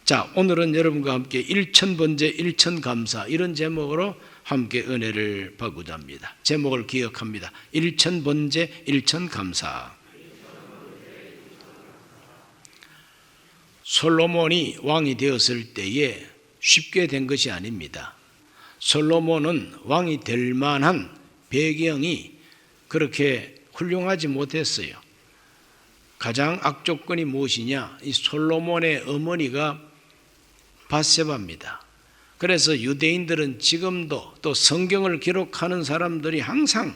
자, 오늘은 여러분과 함께 일천번제 일천감사 이런 제목으로 함께 은혜를 받고자 합니다. 제목을 기억합니다. 일천번제 일천감사. 솔로몬이 왕이 되었을 때에 쉽게 된 것이 아닙니다. 솔로몬은 왕이 될 만한 배경이 그렇게 훌륭하지 못했어요. 가장 악조건이 무엇이냐? 이 솔로몬의 어머니가 밧세바입니다. 그래서 유대인들은 지금도 또 성경을 기록하는 사람들이 항상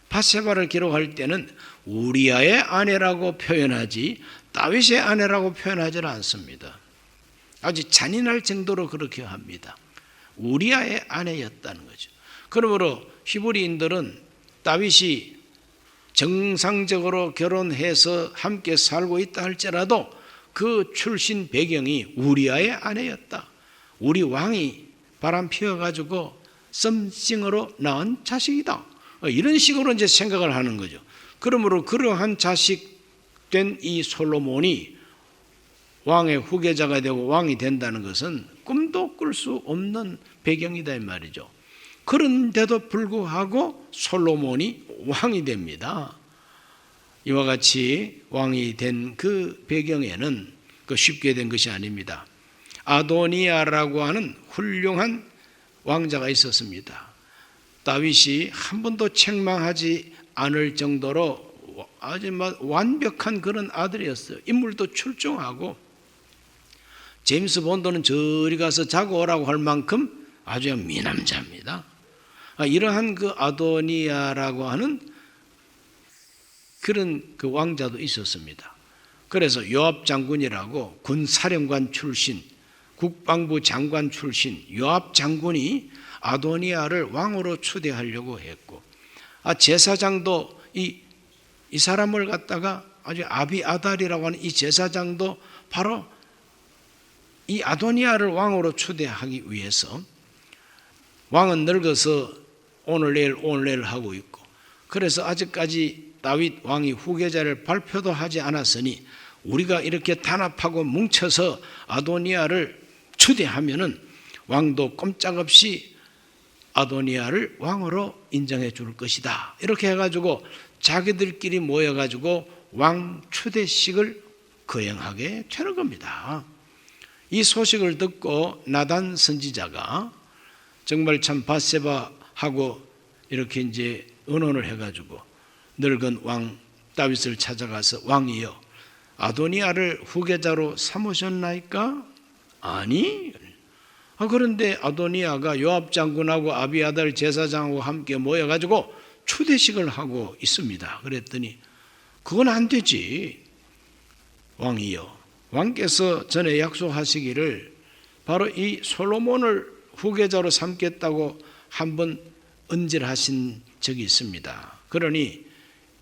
밧세바를 기록할 때는 우리아의 아내라고 표현하지 다윗의 아내라고 표현하지는 않습니다. 아주 잔인할 정도로 그렇게 합니다. 우리아의 아내였다는 거죠. 그러므로 히브리인들은 다윗이 정상적으로 결혼해서 함께 살고 있다 할지라도 그 출신 배경이 우리아의 아내였다. 우리 왕이 바람 피워가지고 썸씽으로 낳은 자식이다. 이런 식으로 이제 생각을 하는 거죠. 그러므로 그러한 자식 된 이 솔로몬이 왕의 후계자가 되고 왕이 된다는 것은 꿈도 꿀 수 없는 배경이다 이 말이죠. 그런데도 불구하고 솔로몬이 왕이 됩니다. 이와 같이 왕이 된 그 배경에는 쉽게 된 것이 아닙니다. 아도니아라고 하는 훌륭한 왕자가 있었습니다. 다윗이 한 번도 책망하지 않을 정도로 아주 완벽한 그런 아들이었어요. 인물도 출중하고 제임스 본드는 저리 가서 자고 오라고 할 만큼 아주 미남자입니다. 이러한 그 아도니아라고 하는 그런 그 왕자도 있었습니다. 그래서 요압 장군이라고 군사령관 출신, 국방부 장관 출신 요압 장군이 아도니아를 왕으로 추대하려고 했고, 제사장도 이 사람을 갖다가 아주 아비아달이라고 하는 이 제사장도 바로 이 아도니아를 왕으로 추대하기 위해서, 왕은 늙어서 오늘 내일 하고 있고, 그래서 아직까지 다윗 왕이 후계자를 발표도 하지 않았으니 우리가 이렇게 단합하고 뭉쳐서 아도니아를 추대하면은 왕도 꼼짝없이 아도니아를 왕으로 인정해 줄 것이다. 이렇게 해가지고 자기들끼리 모여가지고 왕 추대식을 거행하게 되는 겁니다. 이 소식을 듣고 나단 선지자가 정말 참 밧세바하고 이렇게 이제 의논을 해가지고 늙은 왕 다윗을 찾아가서 왕이여 아도니아를 후계자로 삼으셨나이까? 아니. 그런데 아도니아가 요압 장군하고 아비아달 제사장하고 함께 모여가지고 추대식을 하고 있습니다. 그랬더니 그건 안 되지. 왕이여, 왕께서 전에 약속하시기를 바로 이 솔로몬을 후계자로 삼겠다고 한번 언질하신 적이 있습니다. 그러니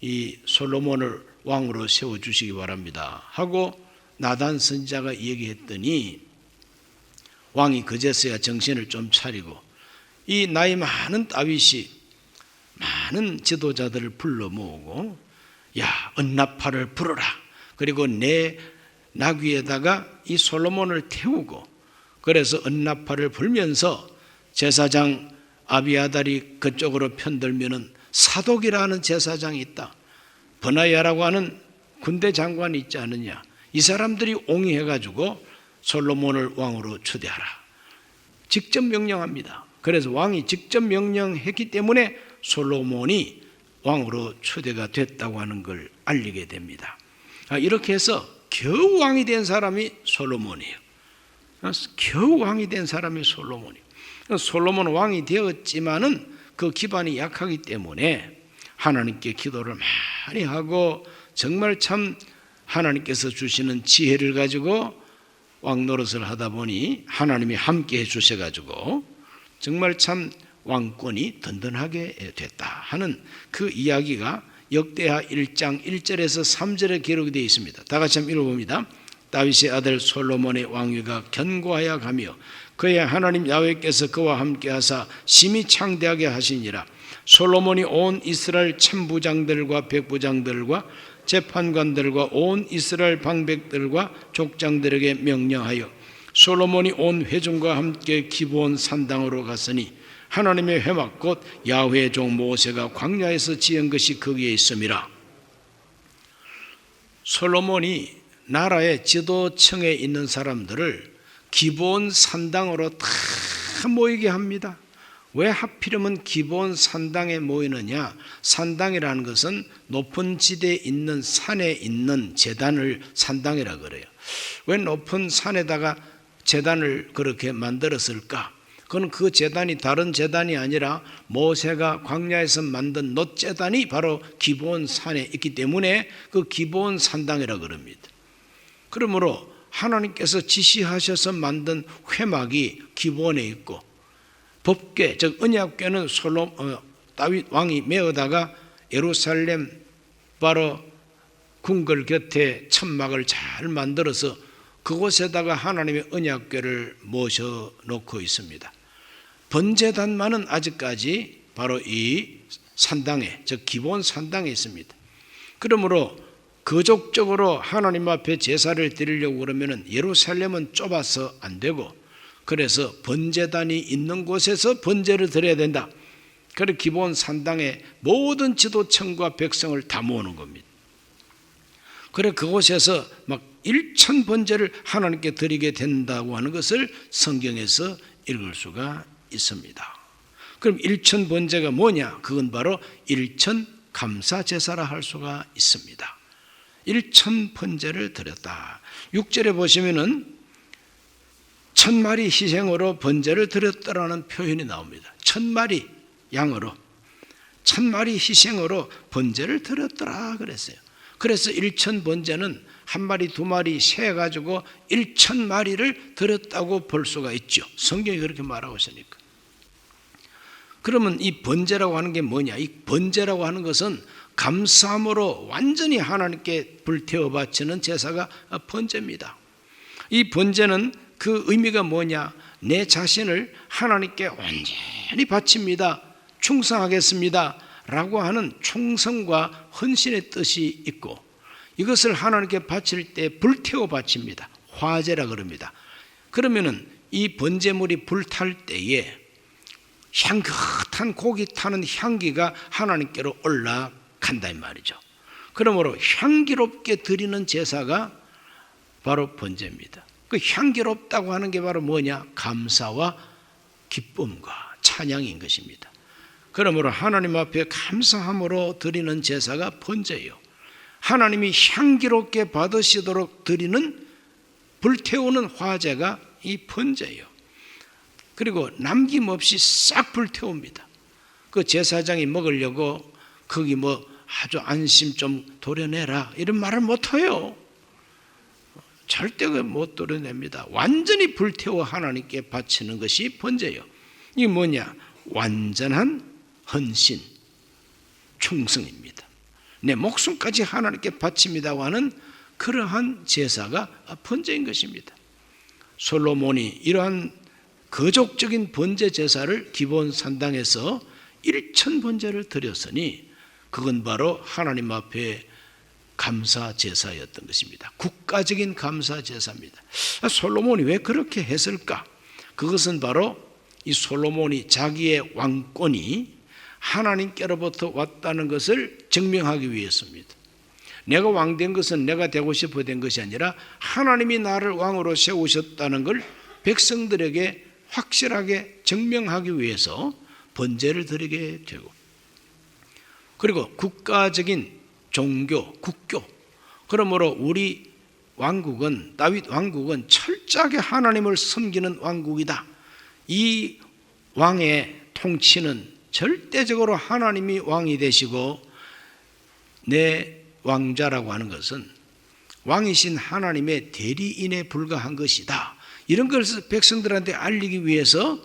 이 솔로몬을 왕으로 세워주시기 바랍니다 하고 나단 선지자가 얘기했더니 왕이 그제서야 정신을 좀 차리고 이 나이 많은 다윗이 많은 지도자들을 불러 모으고 야, 은나팔을 불어라. 그리고 내 나귀에다가 이 솔로몬을 태우고, 그래서 은나팔을 불면서 제사장 아비아달이 그쪽으로 편들면은 사독이라는 제사장이 있다. 버나야라고 하는 군대 장관이 있지 않느냐. 이 사람들이 옹이해가지고 솔로몬을 왕으로 추대하라. 직접 명령합니다. 그래서 왕이 직접 명령했기 때문에 솔로몬이 왕으로 추대가 됐다고 하는 걸 알리게 됩니다. 이렇게 해서 겨우 왕이 된 사람이 솔로몬이에요. 겨우 왕이 된 사람이 솔로몬이에요. 솔로몬 왕이 되었지만은 그 기반이 약하기 때문에 하나님께 기도를 많이 하고 정말 참 하나님께서 주시는 지혜를 가지고 왕 노릇을 하다 보니 하나님이 함께 해 주셔가지고 정말 참 왕권이 든든하게 됐다 하는 그 이야기가 역대하 1장 1절에서 3절에 기록이 되어 있습니다. 다 같이 한번 읽어봅니다. 다윗의 아들 솔로몬의 왕위가 견고하여 가며 그의 하나님 야훼께서 그와 함께 하사 심히 창대하게 하시니라. 솔로몬이 온 이스라엘 천부장들과 백부장들과 재판관들과 온 이스라엘 방백들과 족장들에게 명령하여 솔로몬이 온 회중과 함께 기브온 산당으로 갔으니 하나님의 회막 곧 야훼의 종 모세가 광야에서 지은 것이 거기에 있음이라. 솔로몬이 나라의 지도층에 있는 사람들을 기브온 산당으로 다 모이게 합니다. 왜 하필이면 기브온 산당에 모이느냐? 산당이라는 것은 높은 지대에 있는 산에 있는 제단을 산당이라 그래요. 왜 높은 산에다가 제단을 그렇게 만들었을까? 그건 그 제단이 다른 제단이 아니라 모세가 광야에서 만든 놋제단이 바로 기브온 산에 있기 때문에 그 기브온 산당이라 그럽니다. 그러므로 하나님께서 지시하셔서 만든 회막이 기브온에 있고 법궤, 즉 언약궤는 다윗 왕이 메어다가 예루살렘 바로 궁궐 곁에 천막을 잘 만들어서 그곳에다가 하나님의 언약궤를 모셔놓고 있습니다. 번제단만은 아직까지 바로 이 산당에, 즉 기브온 산당에 있습니다. 그러므로 거족적으로 하나님 앞에 제사를 드리려고 그러면 예루살렘은 좁아서 안 되고, 그래서 번제단이 있는 곳에서 번제를 드려야 된다. 그래서 기브온 산당에 모든 지도층과 백성을 다 모으는 겁니다. 그래 그곳에서 막 1천 번제를 하나님께 드리게 된다고 하는 것을 성경에서 읽을 수가 있습니다. 그럼 1천 번제가 뭐냐? 그건 바로 1천 감사 제사라 할 수가 있습니다. 1천 번제를 드렸다. 6절에 보시면은 1000마리 희생으로 번제를 드렸다라는 표현이 나옵니다. 1000마리 양으로 1000마리 희생으로 번제를 드렸더라 그랬어요. 그래서 1천 번제는 한 마리 두 마리 세 가지고 1000마리를 드렸다고 볼 수가 있죠. 성경이 그렇게 말하고 있으니까. 그러면 이 번제라고 하는 게 뭐냐? 이 번제라고 하는 것은 감사함으로 완전히 하나님께 불태워 바치는 제사가 번제입니다. 이 번제는 그 의미가 뭐냐? 내 자신을 하나님께 완전히 바칩니다. 충성하겠습니다 라고 하는 충성과 헌신의 뜻이 있고, 이것을 하나님께 바칠 때 불태워 바칩니다. 화제라 그럽니다. 그러면은 이 번제물이 불탈 때에 향긋한 고기 타는 향기가 하나님께로 올라간다 이 말이죠. 그러므로 향기롭게 드리는 제사가 바로 번제입니다. 그 향기롭다고 하는 게 바로 뭐냐? 감사와 기쁨과 찬양인 것입니다. 그러므로 하나님 앞에 감사함으로 드리는 제사가 번제예요. 하나님이 향기롭게 받으시도록 드리는 불태우는 화제가 이 번제예요. 그리고 남김없이 싹 불태웁니다. 그 제사장이 먹으려고 거기 뭐 아주 안심 좀 도려내라 이런 말을 못해요. 절대 못 도려냅니다. 완전히 불태워 하나님께 바치는 것이 번제예요. 이게 뭐냐? 완전한 헌신, 충성입니다. 내 목숨까지 하나님께 바칩니다고 하는 그러한 제사가 번제인 것입니다. 솔로몬이 이러한 거족적인 번제 제사를 기브온 산당에서 1천 번제를 드렸으니 그건 바로 하나님 앞에 감사 제사였던 것입니다. 국가적인 감사 제사입니다. 솔로몬이 왜 그렇게 했을까? 그것은 바로 이 솔로몬이 자기의 왕권이 하나님께로부터 왔다는 것을 증명하기 위해서입니다. 내가 왕 된 것은 내가 되고 싶어 된 것이 아니라 하나님이 나를 왕으로 세우셨다는 걸 백성들에게 확실하게 증명하기 위해서 번제를 드리게 되고, 그리고 국가적인 종교, 국교, 그러므로 우리 왕국은, 다윗 왕국은 철저하게 하나님을 섬기는 왕국이다. 이 왕의 통치는 절대적으로 하나님이 왕이 되시고, 내 왕자라고 하는 것은 왕이신 하나님의 대리인에 불과한 것이다. 이런 것을 백성들한테 알리기 위해서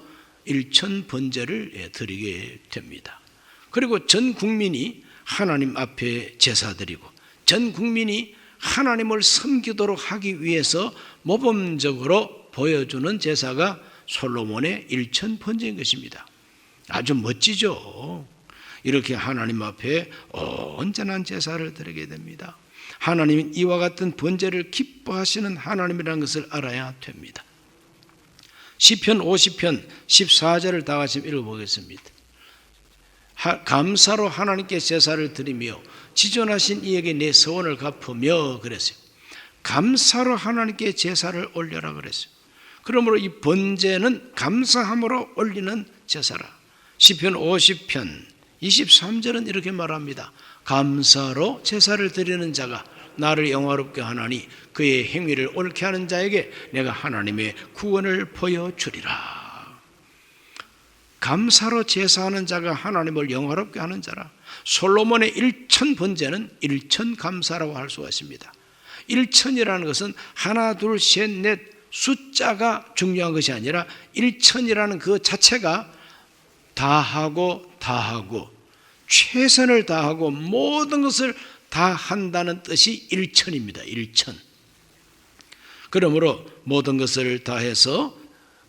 1천 번제를 드리게 됩니다. 그리고 전 국민이 하나님 앞에 제사 드리고 전 국민이 하나님을 섬기도록 하기 위해서 모범적으로 보여주는 제사가 솔로몬의 1천 번제인 것입니다. 아주 멋지죠. 이렇게 하나님 앞에 온전한 제사를 드리게 됩니다. 하나님은 이와 같은 번제를 기뻐하시는 하나님이라는 것을 알아야 됩니다. 시편 50편 14절을 다 같이 읽어보겠습니다. 감사로 하나님께 제사를 드리며 지존하신 이에게 내 서원을 갚으며 그랬어요. 감사로 하나님께 제사를 올려라 그랬어요. 그러므로 이 번제는 감사함으로 올리는 제사라. 시편 50편 23절은 이렇게 말합니다. 감사로 제사를 드리는 자가 나를 영화롭게 하나니 그의 행위를 옳게 하는 자에게 내가 하나님의 구원을 보여주리라. 감사로 제사하는 자가 하나님을 영화롭게 하는 자라. 솔로몬의 일천 번제는 일천 감사라고 할 수가 있습니다. 일천이라는 것은 하나 둘 셋 넷 숫자가 중요한 것이 아니라 일천이라는 그 자체가 다하고 최선을 다하고 모든 것을 다 한다는 뜻이 일천입니다. 일천. 그러므로 모든 것을 다해서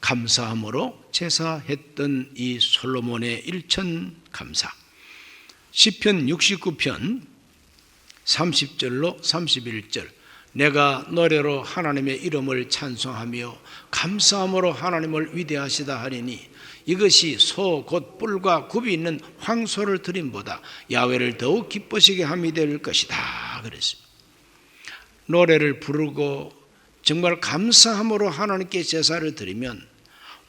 감사함으로 제사했던 이 솔로몬의 일천 감사. 시편 69편 30절로 31절. 내가 노래로 하나님의 이름을 찬송하며 감사함으로 하나님을 위대하시다 하리니 이것이 소 곧 뿔과 굽이 있는 황소를 드림보다 야훼를 더욱 기쁘시게 함이 될 것이다 그랬습니다. 노래를 부르고 정말 감사함으로 하나님께 제사를 드리면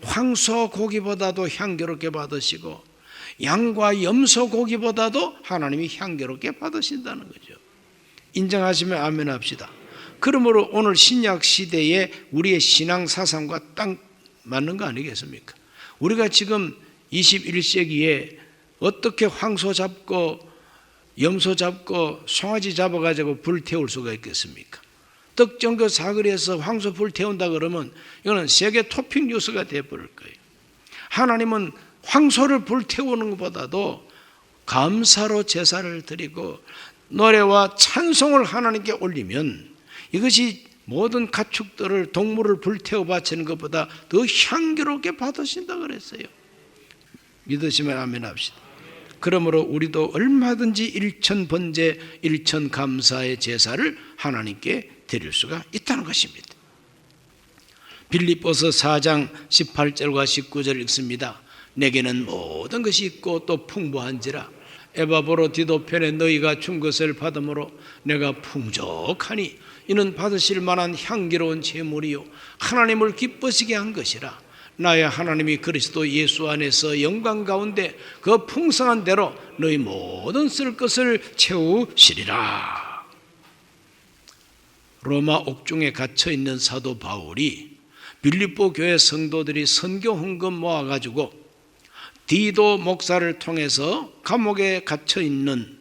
황소 고기보다도 향기롭게 받으시고 양과 염소 고기보다도 하나님이 향기롭게 받으신다는 거죠. 인정하시면 아멘 합시다. 그러므로 오늘 신약 시대에 우리의 신앙 사상과 딱 맞는 거 아니겠습니까? 우리가 지금 21세기에 어떻게 황소 잡고 염소 잡고 송아지 잡아가지고 불 태울 수가 있겠습니까? 떡정교 사거리에서 황소 불 태운다 그러면 이거는 세계 토픽 뉴스가 되어버릴 거예요. 하나님은 황소를 불 태우는 것보다도 감사로 제사를 드리고 노래와 찬송을 하나님께 올리면 이것이 모든 가축들을 동물을 불태워 바치는 것보다 더 향기롭게 받으신다 그랬어요. 믿으시면 아멘 합시다. 그러므로 우리도 얼마든지 일천 번제 일천 감사의 제사를 하나님께 드릴 수가 있다는 것입니다. 빌립보서 4장 18절과 19절 읽습니다. 내게는 모든 것이 있고 또 풍부한지라 에바브로디도 편에 너희가 준 것을 받음으로 내가 풍족하니 이는 받으실 만한 향기로운 제물이요 하나님을 기쁘시게 한 것이라. 나의 하나님이 그리스도 예수 안에서 영광 가운데 그 풍성한 대로 너희 모든 쓸 것을 채우시리라. 로마 옥중에 갇혀 있는 사도 바울이 빌립보 교회 성도들이 선교 헌금 모아가지고 디도 목사를 통해서 감옥에 갇혀 있는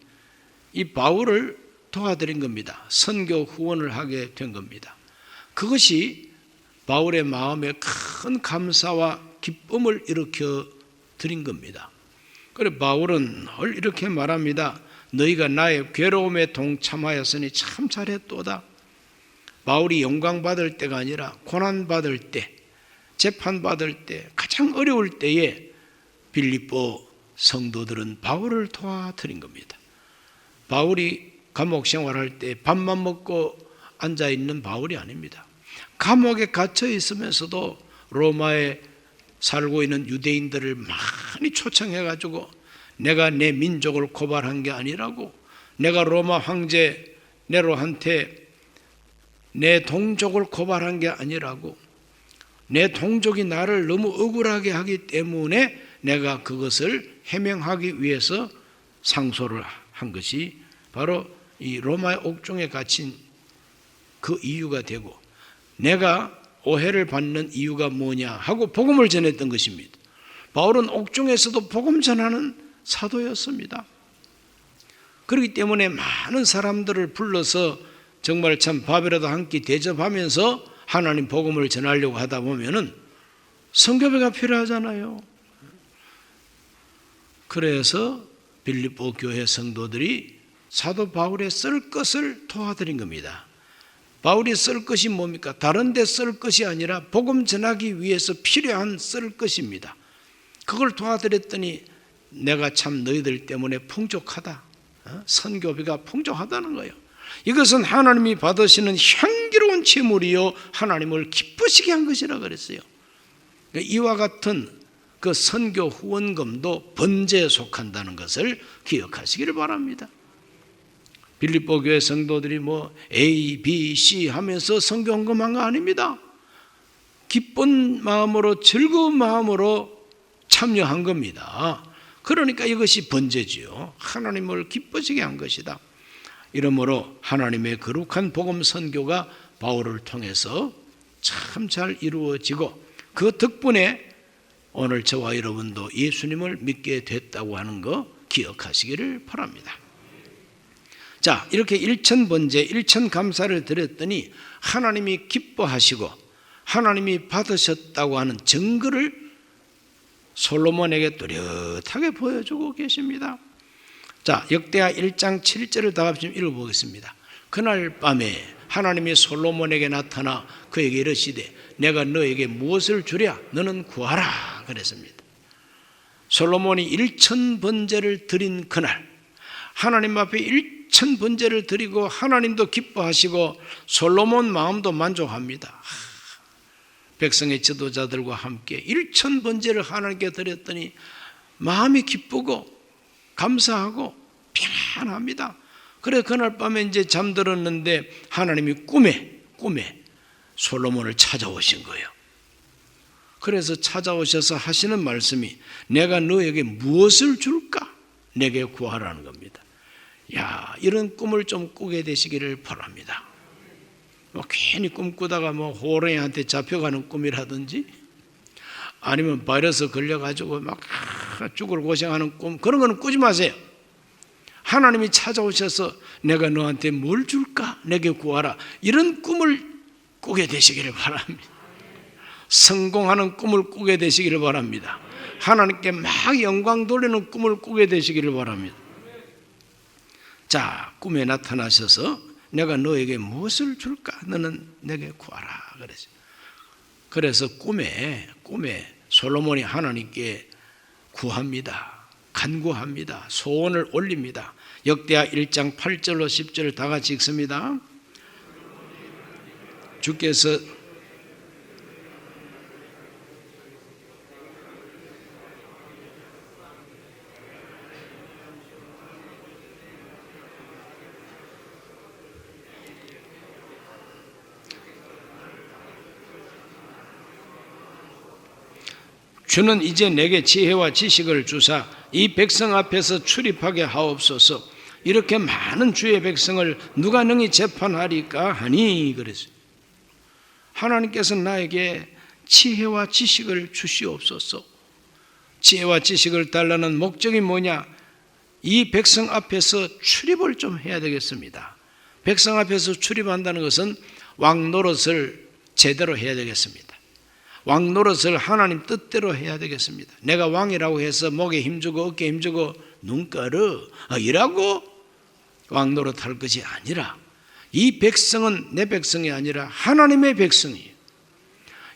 이 바울을 도와드린 겁니다. 선교 후원을 하게 된 겁니다. 그것이 바울의 마음에 큰 감사와 기쁨을 일으켜 드린 겁니다. 그래서 바울은 늘 이렇게 말합니다. 너희가 나의 괴로움에 동참하였으니 참 잘했도다. 바울이 영광받을 때가 아니라 고난받을 때, 재판받을 때, 가장 어려울 때에 빌립보 성도들은 바울을 도와드린 겁니다. 바울이 감옥 생활할 때 밥만 먹고 앉아있는 바울이 아닙니다. 감옥에 갇혀 있으면서도 로마에 살고 있는 유대인들을 많이 초청해가지고 내가 내 민족을 고발한 게 아니라고, 내가 로마 황제 네로한테 내 동족을 고발한 게 아니라고, 내 동족이 나를 너무 억울하게 하기 때문에 내가 그것을 해명하기 위해서 상소를 한 것이 바로 이 로마의 옥중에 갇힌 그 이유가 되고, 내가 오해를 받는 이유가 뭐냐 하고 복음을 전했던 것입니다. 바울은 옥중에서도 복음 전하는 사도였습니다. 그렇기 때문에 많은 사람들을 불러서 정말 참 밥이라도 한 끼 대접하면서 하나님 복음을 전하려고 하다 보면은 선교배가 필요하잖아요. 그래서 빌립보 교회 성도들이 사도 바울의 쓸 것을 도와드린 겁니다. 바울이 쓸 것이 뭡니까? 다른 데 쓸 것이 아니라 복음 전하기 위해서 필요한 쓸 것입니다. 그걸 도와드렸더니 내가 참 너희들 때문에 풍족하다. 선교비가 풍족하다는 거예요. 이것은 하나님이 받으시는 향기로운 제물이요 하나님을 기쁘시게 한 것이라 그랬어요. 이와 같은 그 선교 후원금도 번제에 속한다는 것을 기억하시기를 바랍니다. 빌립보 교회 성도들이 뭐 A, B, C 하면서 선교 헌금한 거 아닙니다. 기쁜 마음으로 즐거운 마음으로 참여한 겁니다. 그러니까 이것이 번제지요. 하나님을 기뻐지게 한 것이다. 이러므로 하나님의 거룩한 복음 선교가 바울을 통해서 참 잘 이루어지고 그 덕분에 오늘 저와 여러분도 예수님을 믿게 됐다고 하는 거 기억하시기를 바랍니다. 자, 이렇게 일천 번제, 일천 감사를 드렸더니 하나님이 기뻐하시고 하나님이 받으셨다고 하는 증거를 솔로몬에게 뚜렷하게 보여주고 계십니다. 자, 역대하 1장 7절을 다 같이 읽어보겠습니다. 그날 밤에 하나님이 솔로몬에게 나타나 그에게 이르시되 내가 너에게 무엇을 주랴? 너는 구하라 그랬습니다. 솔로몬이 일천 번제를 드린 그날 하나님 앞에 일천 번제를 드리고 하나님도 기뻐하시고 솔로몬 마음도 만족합니다. 백성의 지도자들과 함께 일천 번제를 하나님께 드렸더니 마음이 기쁘고 감사하고 평안합니다. 그래 그날 밤에 이제 잠들었는데 하나님이 꿈에 솔로몬을 찾아오신 거예요. 그래서 찾아오셔서 하시는 말씀이 내가 너에게 무엇을 줄까? 내게 구하라는 겁니다. 야, 이런 꿈을 좀 꾸게 되시기를 바랍니다. 괜히 꿈꾸다가 호랭이한테 잡혀가는 꿈이라든지 아니면 바이러스 걸려가지고 막 죽을 고생하는 꿈, 그런 거는 꾸지 마세요. 하나님이 찾아오셔서 내가 너한테 뭘 줄까? 내게 구하라. 이런 꿈을 꾸게 되시기를 바랍니다. 성공하는 꿈을 꾸게 되시기를 바랍니다. 하나님께 막 영광 돌리는 꿈을 꾸게 되시기를 바랍니다. 자, 꿈에 나타나셔서 내가 너에게 무엇을 줄까? 너는 내게 구하라 그랬어요. 그래서 꿈에 솔로몬이 하나님께 구합니다. 간구합니다. 소원을 올립니다. 역대하 1장 8절로 10절을 다 같이 읽습니다. 주께서 주는 이제 내게 지혜와 지식을 주사 이 백성 앞에서 출입하게 하옵소서. 이렇게 많은 주의 백성을 누가 능히 재판하리까 하니 그랬어요. 하나님께서 나에게 지혜와 지식을 주시옵소서. 지혜와 지식을 달라는 목적이 뭐냐? 이 백성 앞에서 출입을 좀 해야 되겠습니다. 백성 앞에서 출입한다는 것은 왕 노릇을 제대로 해야 되겠습니다. 왕 노릇을 하나님 뜻대로 해야 되겠습니다. 내가 왕이라고 해서 목에 힘주고 어깨에 힘주고 눈가르 이라고 왕 노릇 할 것이 아니라 이 백성은 내 백성이 아니라 하나님의 백성이에요.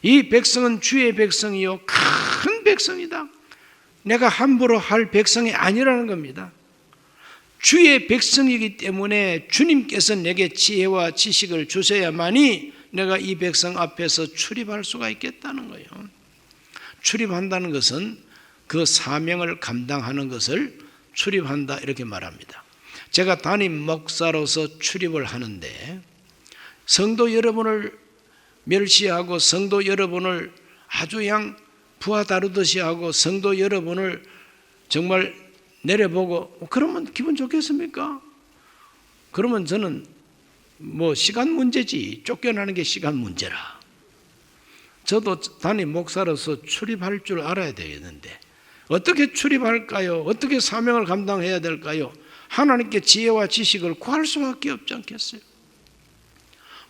이 백성은 주의 백성이요 큰 백성이다. 내가 함부로 할 백성이 아니라는 겁니다. 주의 백성이기 때문에 주님께서 내게 지혜와 지식을 주셔야만이 내가 이 백성 앞에서 출입할 수가 있겠다는 거예요. 출입한다는 것은 그 사명을 감당하는 것을 출입한다 이렇게 말합니다. 제가 담임 목사로서 출입을 하는데 성도 여러분을 멸시하고 성도 여러분을 아주 그냥 부하 다루듯이 하고 성도 여러분을 정말 내려보고 그러면 기분 좋겠습니까? 그러면 저는 시간 문제지. 쫓겨나는 게 시간 문제라. 저도 담임 목사로서 출입할 줄 알아야 되겠는데 어떻게 출입할까요? 어떻게 사명을 감당해야 될까요? 하나님께 지혜와 지식을 구할 수밖에 없지 않겠어요?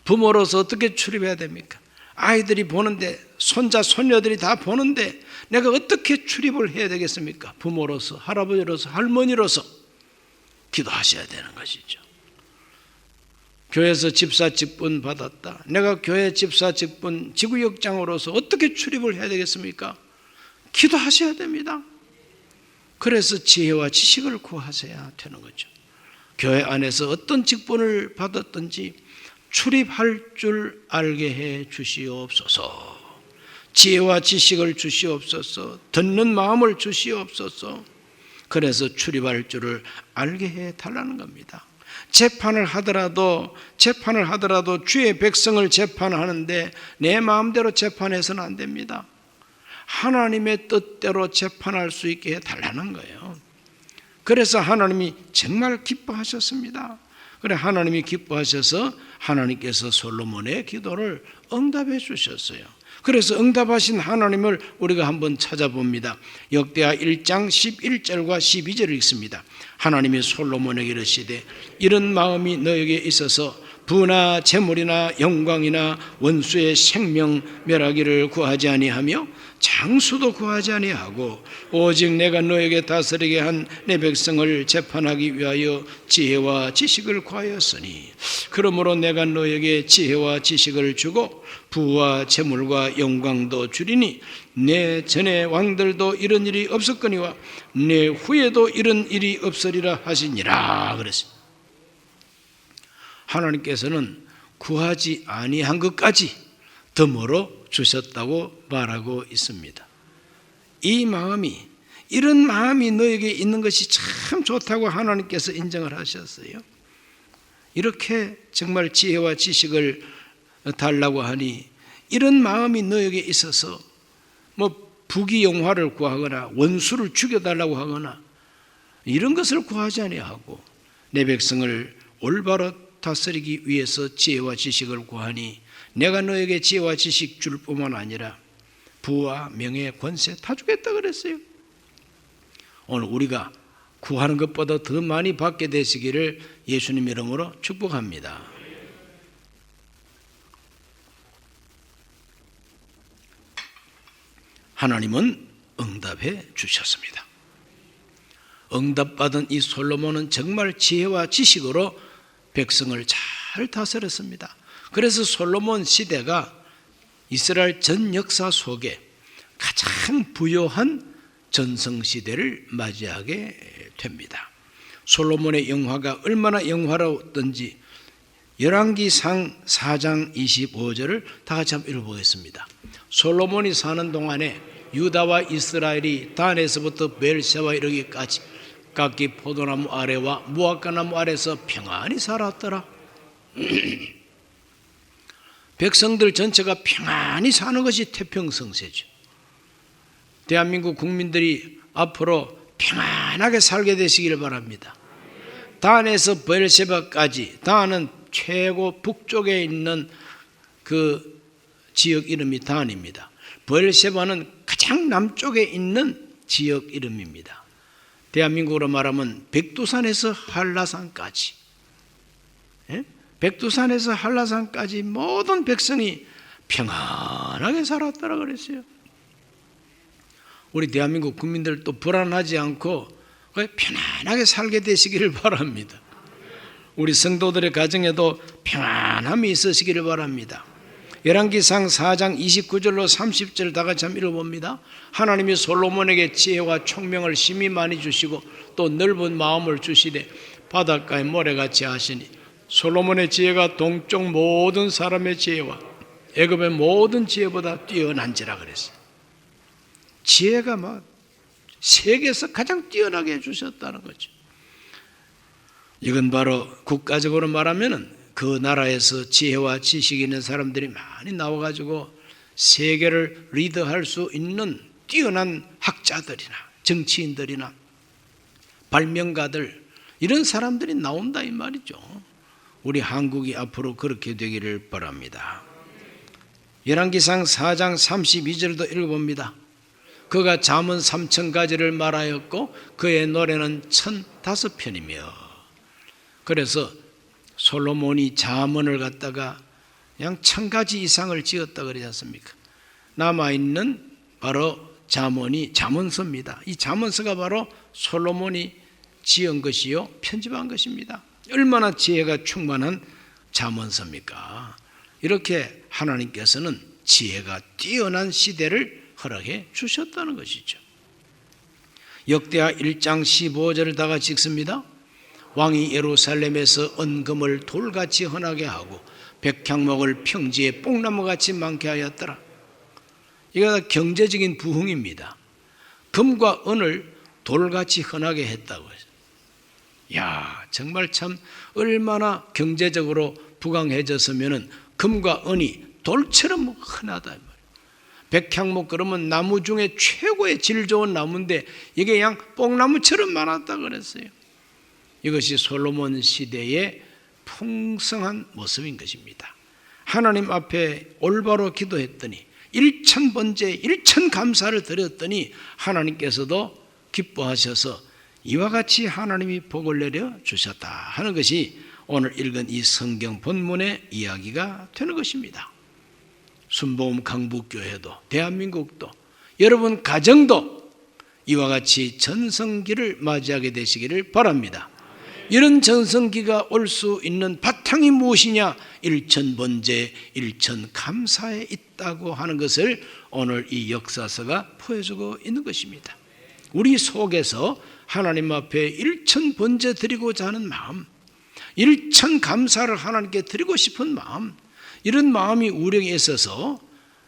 부모로서 어떻게 출입해야 됩니까? 아이들이 보는데 손자 손녀들이 다 보는데 내가 어떻게 출입을 해야 되겠습니까? 부모로서 할아버지로서 할머니로서 기도하셔야 되는 것이죠. 교회에서 집사 직분 받았다. 내가 교회 집사 직분 지구역장으로서 어떻게 출입을 해야 되겠습니까? 기도하셔야 됩니다. 그래서 지혜와 지식을 구하셔야 되는 거죠. 교회 안에서 어떤 직분을 받았든지 출입할 줄 알게 해 주시옵소서. 지혜와 지식을 주시옵소서. 듣는 마음을 주시옵소서. 그래서 출입할 줄을 알게 해달라는 겁니다. 재판을 하더라도 주의 백성을 재판하는데 내 마음대로 재판해서는 안 됩니다. 하나님의 뜻대로 재판할 수 있게 해달라는 거예요. 그래서 하나님이 정말 기뻐하셨습니다. 그래 하나님이 기뻐하셔서 하나님께서 솔로몬의 기도를 응답해 주셨어요. 그래서 응답하신 하나님을 우리가 한번 찾아봅니다. 역대하 1장 11절과 12절을 읽습니다. 하나님이 솔로몬에게 이르시되 이런 마음이 너에게 있어서 부나 재물이나 영광이나 원수의 생명 멸하기를 구하지 아니하며 장수도 구하지 아니하고 오직 내가 너에게 다스리게 한 내 백성을 재판하기 위하여 지혜와 지식을 구하였으니 그러므로 내가 너에게 지혜와 지식을 주고 부와 재물과 영광도 주리니 내 전에 왕들도 이런 일이 없었거니와 내 후에도 이런 일이 없으리라 하시니라 그랬습니다. 하나님께서는 구하지 아니한 것까지 덤으로 주셨다고 말하고 있습니다. 이 마음이 이런 마음이 너에게 있는 것이 참 좋다고 하나님께서 인정을 하셨어요. 이렇게 정말 지혜와 지식을 달라고 하니 이런 마음이 너에게 있어서 뭐 부귀영화를 구하거나 원수를 죽여달라고 하거나 이런 것을 구하지 아니하고 내 백성을 올바로 다스리기 위해서 지혜와 지식을 구하니 내가 너에게 지혜와 지식 줄 뿐만 아니라 부와 명예, 권세 다 주겠다 그랬어요. 오늘 우리가 구하는 것보다 더 많이 받게 되시기를 예수님 이름으로 축복합니다. 하나님은 응답해 주셨습니다. 응답받은 이 솔로몬은 정말 지혜와 지식으로 백성을 잘 다스렸습니다. 그래서 솔로몬 시대가 이스라엘 전 역사 속에 가장 부요한 전성시대를 맞이하게 됩니다. 솔로몬의 영화가 얼마나 영화로웠던지 열왕기상 4장 25절을 다 같이 한번 읽어보겠습니다. 솔로몬이 사는 동안에 유다와 이스라엘이 단에서부터 베르세바 이르기까지 각기 포도나무 아래와 무화과나무 아래서 평안히 살았더라. 백성들 전체가 평안히 사는 것이 태평성세죠. 대한민국 국민들이 앞으로 평안하게 살게 되시기를 바랍니다. 단에서 베르세바까지, 단은 최고 북쪽에 있는 그 지역 이름이 단입니다. 베르세바는 가장 남쪽에 있는 지역 이름입니다. 대한민국으로 말하면 백두산에서 한라산까지, 백두산에서 한라산까지 모든 백성이 평안하게 살았다고 그랬어요. 우리 대한민국 국민들도 불안하지 않고 편안하게 살게 되시기를 바랍니다. 우리 성도들의 가정에도 평안함이 있으시기를 바랍니다. 열왕기상 4장 29절로 30절 다 같이 한번 읽어봅니다. 하나님이 솔로몬에게 지혜와 총명을 심히 많이 주시고 또 넓은 마음을 주시되 바닷가의 모래같이 하시니 솔로몬의 지혜가 동쪽 모든 사람의 지혜와 애굽의 모든 지혜보다 뛰어난지라 그랬어요. 지혜가 막 세계에서 가장 뛰어나게 해주셨다는 거죠. 이건 바로 국가적으로 말하면은 그 나라에서 지혜와 지식이 있는 사람들이 많이 나와가지고 세계를 리드할 수 있는 뛰어난 학자들이나 정치인들이나 발명가들 이런 사람들이 나온다 이 말이죠. 우리 한국이 앞으로 그렇게 되기를 바랍니다. 열왕기상 4장 32절도 읽어봅니다. 그가 잠언 3000가지를 말하였고 그의 노래는 1005편이며 그래서 솔로몬이 잠언을 갖다가 양 1000가지 이상을 지었다 그러지 않습니까? 남아있는 바로 잠언이 잠언서입니다. 이 잠언서가 바로 솔로몬이 지은 것이요 편집한 것입니다. 얼마나 지혜가 충만한 잠언서입니까? 이렇게 하나님께서는 지혜가 뛰어난 시대를 허락해 주셨다는 것이죠. 역대하 1장 15절을 다 같이 읽습니다. 왕이 예루살렘에서 은금을 돌같이 흔하게 하고 백향목을 평지에 뽕나무같이 많게 하였더라. 이거 다 경제적인 부흥입니다. 금과 은을 돌같이 흔하게 했다고 해서. 야, 정말 참 얼마나 경제적으로 부강해졌으면은 금과 은이 돌처럼 흔하다 말이에요. 백향목 그러면 나무 중에 최고의 질 좋은 나무인데 이게 양 뽕나무처럼 많았다 그랬어요. 이것이 솔로몬 시대의 풍성한 모습인 것입니다. 하나님 앞에 올바로 기도했더니 일천번제 일천감사를 드렸더니 하나님께서도 기뻐하셔서 이와 같이 하나님이 복을 내려 주셨다 하는 것이 오늘 읽은 이 성경 본문의 이야기가 되는 것입니다. 순복음 강북교회도 대한민국도 여러분 가정도 이와 같이 전성기를 맞이하게 되시기를 바랍니다. 이런 전성기가 올 수 있는 바탕이 무엇이냐? 일천번제 일천감사에 있다고 하는 것을 오늘 이 역사서가 보여주고 있는 것입니다. 우리 속에서 하나님 앞에 일천번제 드리고자 하는 마음, 일천감사를 하나님께 드리고 싶은 마음, 이런 마음이 우리에게 있어서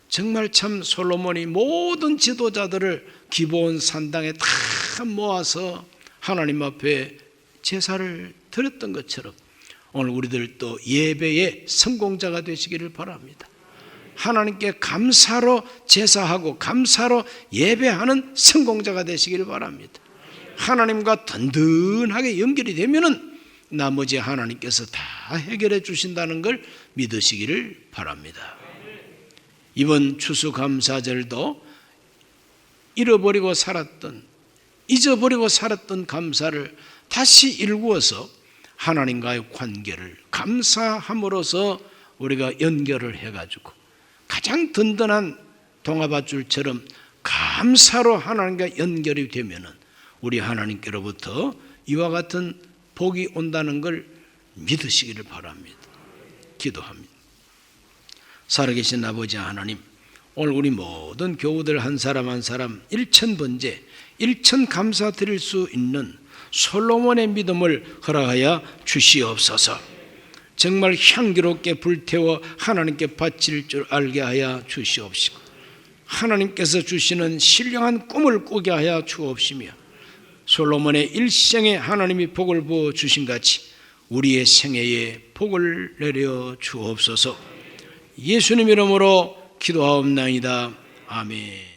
정말 참 솔로몬이 모든 지도자들을 기브온 산당에 다 모아서 하나님 앞에 제사를 드렸던 것처럼 오늘 우리들도 예배의 성공자가 되시기를 바랍니다. 하나님께 감사로 제사하고 감사로 예배하는 성공자가 되시기를 바랍니다. 하나님과 든든하게 연결이 되면은 나머지 하나님께서 다 해결해 주신다는 걸 믿으시기를 바랍니다. 이번 추수감사절도 잊어버리고 살았던 감사를 다시 일구어서 하나님과의 관계를 감사함으로써 우리가 연결을 해가지고 가장 든든한 동아밧줄처럼 감사로 하나님과 연결이 되면은 우리 하나님께로부터 이와 같은 복이 온다는 걸 믿으시기를 바랍니다. 기도합니다. 살아계신 아버지 하나님, 오늘 우리 모든 교우들 한 사람 한 사람 일천번제 일천감사 드릴 수 있는 솔로몬의 믿음을 허락하여 주시옵소서. 정말 향기롭게 불태워 하나님께 바칠 줄 알게 하여 주시옵시고 하나님께서 주시는 신령한 꿈을 꾸게 하여 주옵시며 솔로몬의 일생에 하나님이 복을 부어 주신 같이 우리의 생애에 복을 내려 주옵소서. 예수님 이름으로 기도하옵나이다. 아멘.